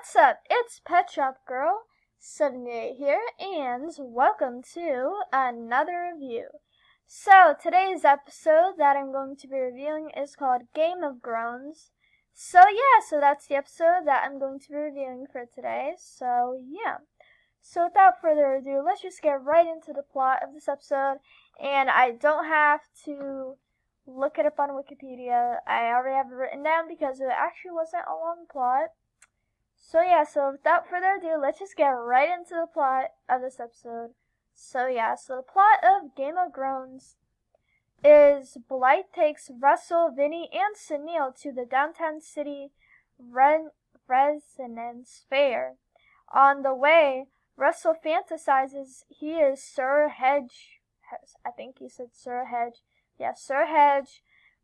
What's up? It's Pet Shop Girl 78 here, and welcome to another review. So, today's episode that I'm going to be reviewing is called Game of Groans. So that's the episode that I'm going to be reviewing for today. So without further ado, let's just get right into the plot of this episode. And I don't have to look it up on Wikipedia. I already have it written down because it actually wasn't a long plot. So without further ado, let's just get right into the plot of this episode. So the plot of Game of Groans is Blythe takes Russell, Vinny, and Sunil to the downtown city Resonance Fair. On the way, Russell fantasizes he is Sir Hedge. I think he said Sir Hedge. Yeah, Sir Hedge,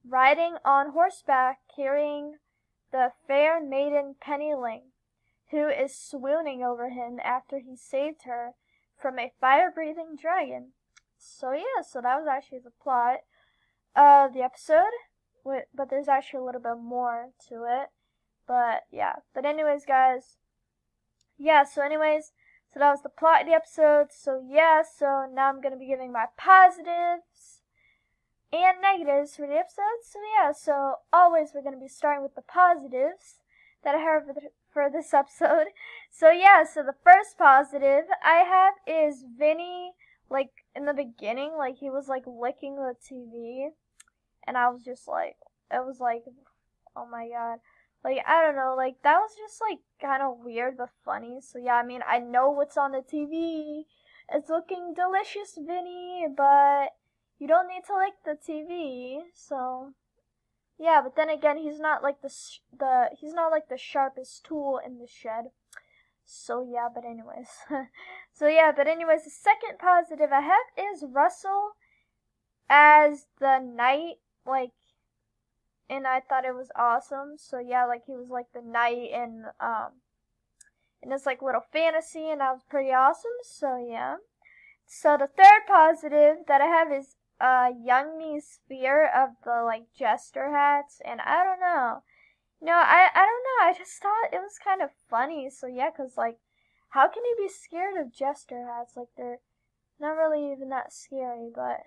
riding on horseback, carrying the fair maiden Pennyling, who is swooning over him after he saved her from a fire-breathing dragon. So that was actually the plot of the episode, but there's actually a little bit more to it. But anyways, guys, so that was the plot of the episode. So now I'm going to be giving my positives and negatives for the episode. So always we're going to be starting with the positives that I have for this episode. So the first positive I have is Vinny, like, in the beginning, like, he was, like, licking the TV, and I was just, like, it was, like, oh my god. Like, I don't know, like, that was just, like, kind of weird but funny. So I mean, I know what's on the TV. It's looking delicious, Vinny, but you don't need to lick the TV, so yeah, but then again, he's not like the sharpest tool in the shed. So but anyways, the second positive I have is Russell as the knight, like, and I thought it was awesome. So like, he was like the knight in this like little fantasy, and that was pretty awesome. So the third positive that I have is Young Me's fear of the, like, jester hats, and I don't know. I don't know, I just thought it was kind of funny. So cause, like, how can you be scared of jester hats? Like, they're not really even that scary, but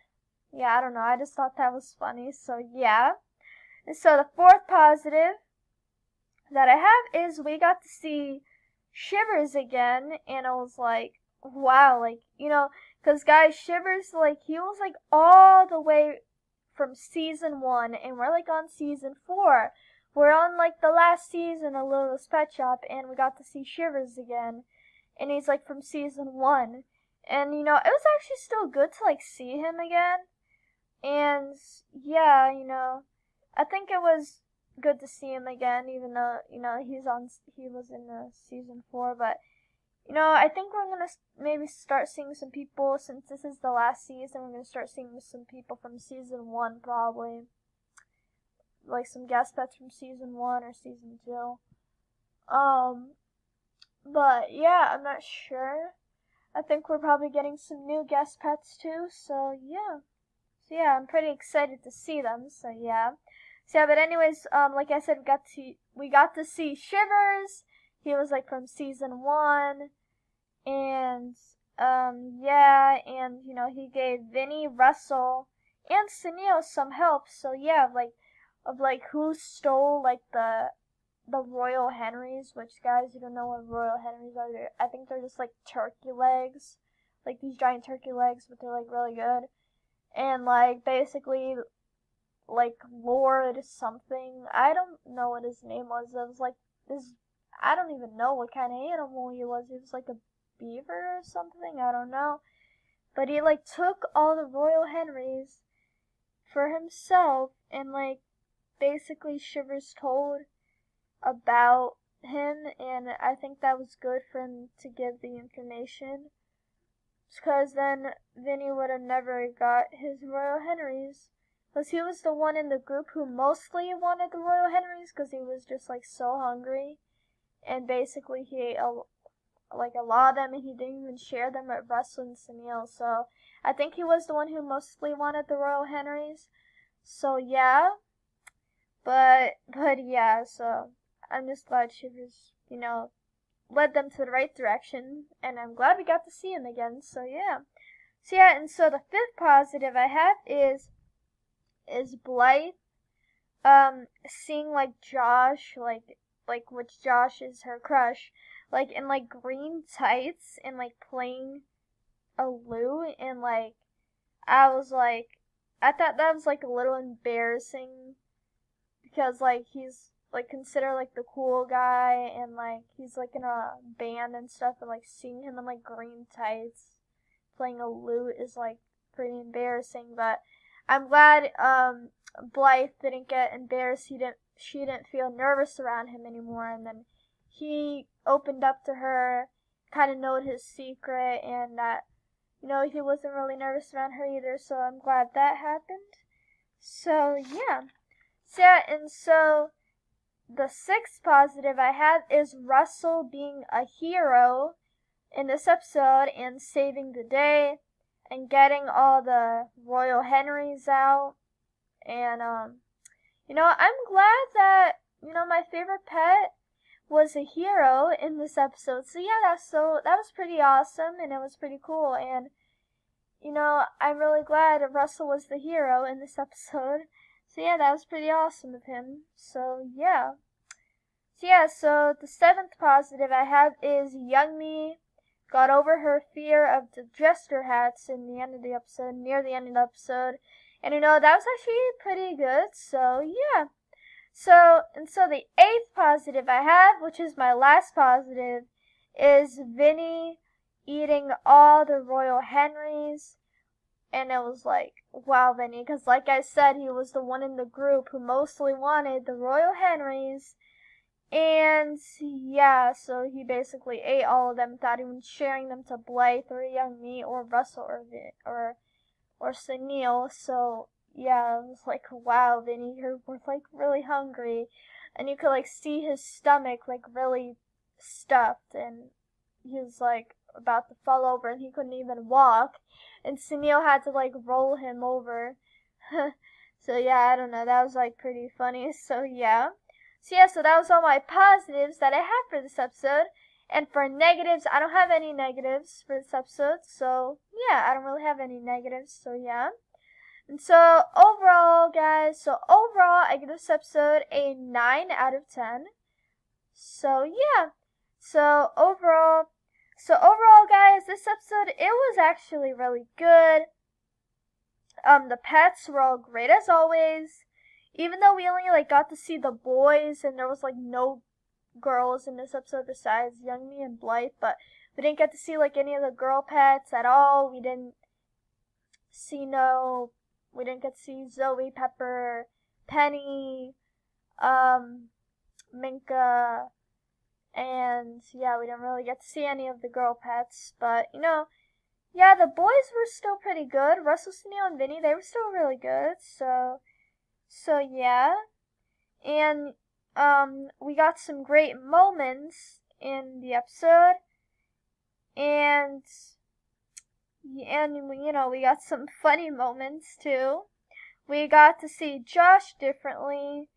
I don't know, I just thought that was funny. So and so the fourth positive that I have is we got to see Shivers again, and I was like, wow, like, cause guys, Shivers, like, he was like all the way from season 1, and we're like on season 4. We're on like the last season of Littlest Pet Shop, and we got to see Shivers again, and he's like from season 1, and it was actually still good to like see him again, and I think it was good to see him again, even though he was in the season 4, but I think we're going to maybe start seeing some people, since this is the last season, we're going to start seeing some people from season 1, probably. Like some guest pets from season 1 or season 2. But I'm not sure. I think we're probably getting some new guest pets too, so I'm pretty excited to see them, but anyways, like I said, we got to see Shivers. He was like from season 1, and he gave Vinny, Russell, and Sunil some help. So of who stole like the Royal Henrys, which, guys, you don't know what Royal Henrys are. I think they're just like turkey legs, like these giant turkey legs, but they're like really good. And like basically, like, Lord something, I don't know what his name was. It was like this, I don't even know what kind of animal he was. He was like a beaver or something, I don't know. But he like took all the Royal Henrys for himself, and like basically Shivers told about him, and I think that was good for him to give the information, because then Vinny would have never got his Royal Henrys. Because he was the one in the group who mostly wanted the Royal Henrys, because he was just like so hungry, and basically he ate like a lot of them, and he didn't even share them with Russell and Sunil. So I think he was the one who mostly wanted the Royal Henrys. So so I'm just glad Shivers, led them to the right direction, and I'm glad we got to see him again. So yeah. So yeah, and so the fifth positive I have is Blythe seeing like Josh, like which Josh is her crush, like in like green tights and like playing a lute, and like I thought that was like a little embarrassing because like he's like considered like the cool guy, and like he's like in a band and stuff, and like seeing him in like green tights playing a lute is like pretty embarrassing. But I'm glad Blythe didn't get embarrassed. She didn't feel nervous around him anymore, and then he opened up to her, kind of knowed his secret, and that he wasn't really nervous around her either. So I'm glad that happened. So yeah. And so the sixth positive I have is Russell being a hero in this episode and saving the day and getting all the Royal Henrys out. And I'm glad that my favorite pet was a hero in this episode. So yeah, that was pretty awesome, and it was pretty cool. And I'm really glad Russell was the hero in this episode. So yeah, that was pretty awesome of him. So yeah. So the seventh positive I have is Young Me got over her fear of the jester hats in the end of the episode, near the end of the episode. And that was actually pretty good. So yeah. So the eighth positive I have, which is my last positive, is Vinny eating all the Royal Henrys. And it was like, wow, Vinny, because like I said, he was the one in the group who mostly wanted the Royal Henrys. And yeah, so he basically ate all of them without even sharing them to Blythe or Young Me or Russell or Sunil. So yeah, it was like, wow, Vinny, you're like really hungry. And you could like see his stomach like really stuffed, and he was like about to fall over, and he couldn't even walk, and Sunil had to like roll him over. So yeah, I don't know, that was like pretty funny. So yeah. So that was all my positives that I had for this episode. And for negatives, I don't have any negatives for this episode. So yeah, I don't really have any negatives. So yeah. And so overall, guys, I give this episode a 9 out of 10. So yeah. So overall, guys, this episode, it was actually really good. The pets were all great as always. Even though we only like got to see the boys, and there was like no girls in this episode besides Young Me and Blythe, but we didn't get to see like any of the girl pets at all. We didn't get to see Zoe, Pepper, Penny, Minka, and yeah, we didn't really get to see any of the girl pets. But yeah, the boys were still pretty good. Russell, Sunil, and Vinny, they were still really good. So yeah, and we got some great moments in the episode, and we got some funny moments too. We got to see Josh differently,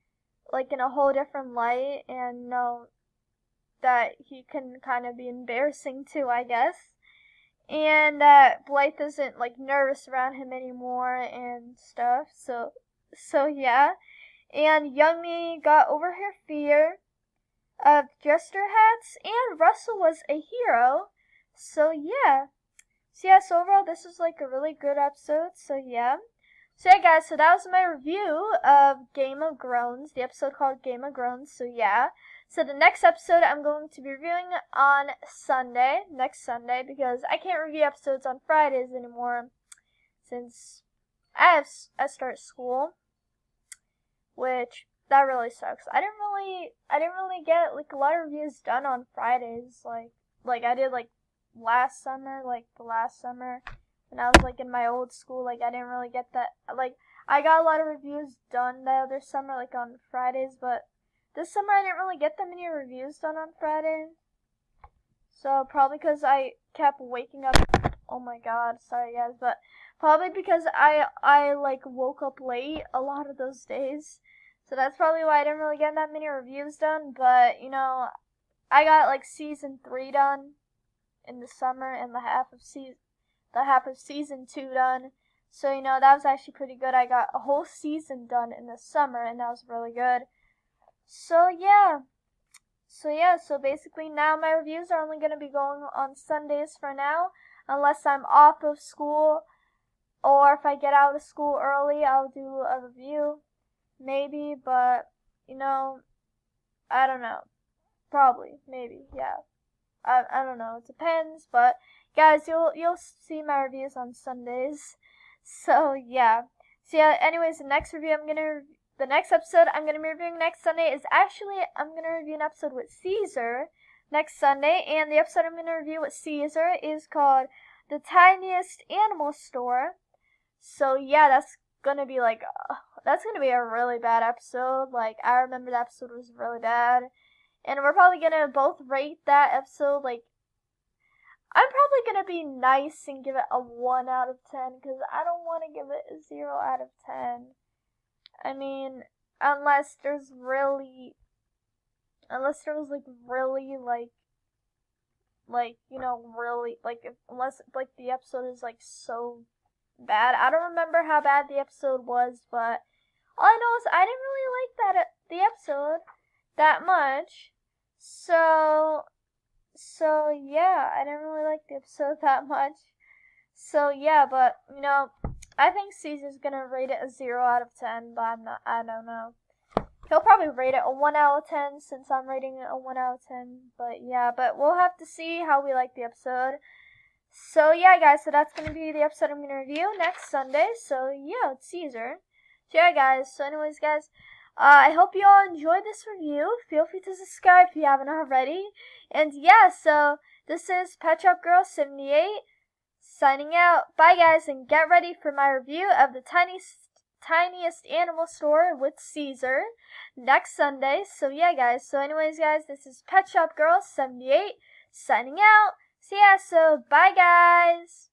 like in a whole different light, and know that he can kind of be embarrassing too, I guess. And that Blythe isn't like nervous around him anymore and stuff. So yeah, and Young Me got over her fear of jester hats, and Russell was a hero. So yeah. So overall, this was like a really good episode. So yeah, guys, so that was my review of Game of Groans, the episode called Game of Groans. So yeah. So the next episode I'm going to be reviewing on next Sunday, because I can't review episodes on Fridays anymore since I start school, which that really sucks. I didn't really get like a lot of reviews done on Fridays like I did like last summer, the last summer when I was like in my old school. Like I didn't really get that, like I got a lot of reviews done the other summer like on Fridays, but this summer I didn't really get that many reviews done on Friday. So probably because I kept waking up, oh my god, sorry guys, but probably because I like woke up late a lot of those days. So that's probably why I didn't really get that many reviews done. But I got like season 3 done in the summer and the half of season 2 done. So, you know, that was actually pretty good. I got a whole season done in the summer, and that was really good. So, yeah. So basically now my reviews are only going to be going on Sundays for now, unless I'm off of school, or if I get out of school early, I'll do a review, maybe, but, you know, I don't know. Probably, maybe, yeah. I don't know, it depends, but guys, you'll see my reviews on Sundays. So yeah. So yeah, anyways, the next episode I'm gonna be reviewing next Sunday is actually I'm gonna review an episode with Caesar next Sunday, and the episode I'm gonna review with Caesar is called The Tiniest Animal Store. So yeah, that's gonna be a really bad episode. Like, I remember that episode was really bad. And we're probably gonna both rate that episode, like, I'm probably gonna be nice and give it a 1 out of 10, because I don't want to give it a 0 out of 10. I mean, unless there was really, unless, unless, like, the episode is, like, so bad. I don't remember how bad the episode was, but all I know is I didn't really like the episode that much. So yeah, I didn't really like the episode that much. So yeah, but, you know, I think Caesar's gonna rate it a 0 out of 10, but I don't know. He'll probably rate it a 1 out of 10 since I'm rating it a 1 out of 10. But yeah, but we'll have to see how we like the episode. So yeah, guys, so that's gonna be the episode I'm gonna review next Sunday. So yeah, it's Caesar. So yeah, guys, so anyways, guys, I hope you all enjoyed this review. Feel free to subscribe if you haven't already. And yeah, so this is Pet Shop Girl 78 signing out. Bye, guys, and get ready for my review of The Tiniest Animal Store with Caesar next Sunday. So yeah, guys, so anyways, guys, this is Pet Shop Girl 78 signing out. So yeah, so bye, guys.